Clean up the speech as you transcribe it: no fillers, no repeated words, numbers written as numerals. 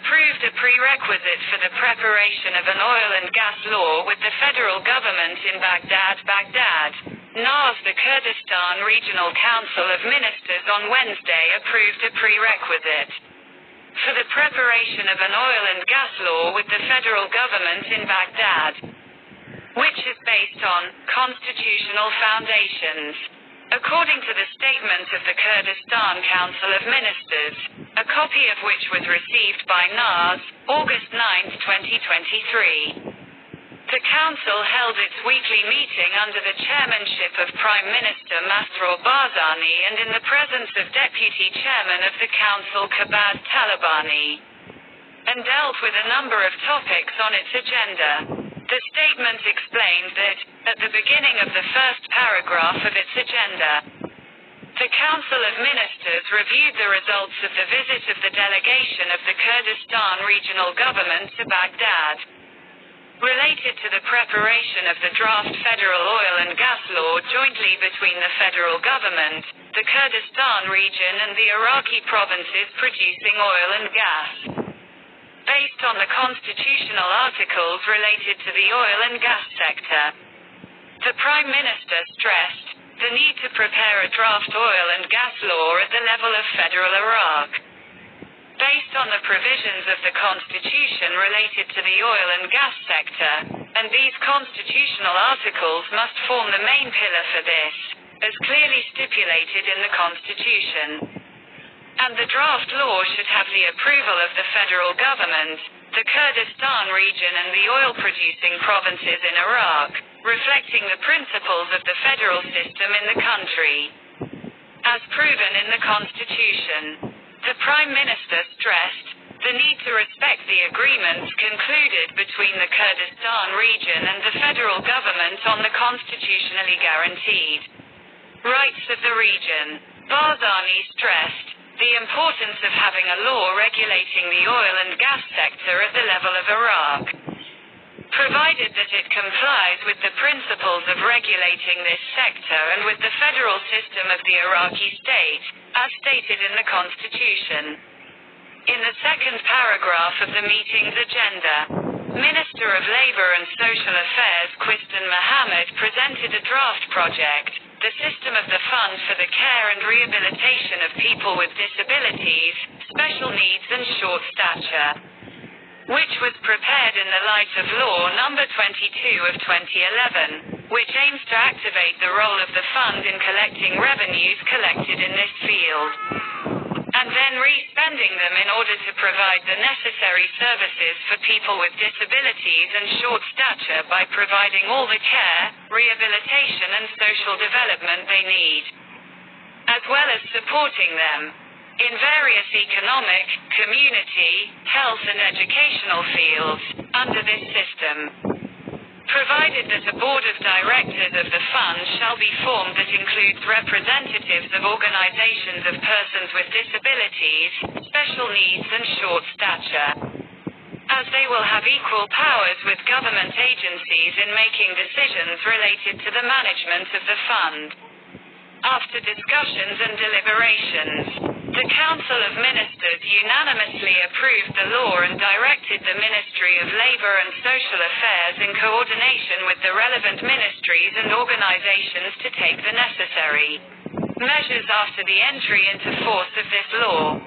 approved a prerequisite for the preparation of an oil and gas law with the federal government in Baghdad. NAS, the Kurdistan Regional Council of Ministers, on Wednesday approved a prerequisite for the preparation of an oil and gas law with the federal government in Baghdad, which is based on constitutional foundations. According to the statement of the Kurdistan Council of Ministers, a copy of which was received by NAS, August 9, 2023. The Council held its weekly meeting under the chairmanship of Prime Minister Masroor Barzani and in the presence of Deputy Chairman of the Council Kabad Talabani, and dealt with a number of topics on its agenda. The statement explained that, at the beginning of the first paragraph of its agenda, the Council of Ministers reviewed the results of the visit of the delegation of the Kurdistan Regional Government to Baghdad, related to the preparation of the draft federal oil and gas law jointly between the federal government, the Kurdistan region and the Iraqi provinces producing oil and gas, based on the constitutional articles related to the oil and gas sector. The Prime Minister stressed the need to prepare a draft oil and gas law at the level of federal Iraq, based on the provisions of the Constitution related to the oil and gas sector, and these constitutional articles must form the main pillar for this, as clearly stipulated in the Constitution. And the draft law should have the approval of the federal government, the Kurdistan region and the oil-producing provinces in Iraq, reflecting the principles of the federal system in the country, as proven in the Constitution. The Prime Minister stressed the need to respect the agreements concluded between the Kurdistan region and the federal government on the constitutionally guaranteed rights of the region. Barzani stressed the importance of having a law regulating the oil and gas sector at the level of Iraq, provided that it complies with the principles of regulating this sector and with the federal system of the Iraqi state, as stated in the Constitution. In the second paragraph of the meeting's agenda, Minister of Labour and Social Affairs Qistan Mohammed presented a draft project, the System of the Fund for the Care and Rehabilitation of People with Disabilities, Special Needs and Short Stature, which was prepared in the light of Law No. 22 of 2011, which aims to activate the role of the fund in collecting revenues collected in this field, and then re-spending them in order to provide the necessary services for people with disabilities and short stature by providing all the care, rehabilitation and social development they need, as well as supporting them in various economic, community, health and educational fields, under this system. Provided that a board of directors of the fund shall be formed that includes representatives of organizations of persons with disabilities, special needs and short stature, as they will have equal powers with government agencies in making decisions related to the management of the fund. After discussions and deliberations, the Council of Ministers unanimously approved the law and directed the Ministry of Labour and Social Affairs in coordination with the relevant ministries and organizations to take the necessary measures after the entry into force of this law.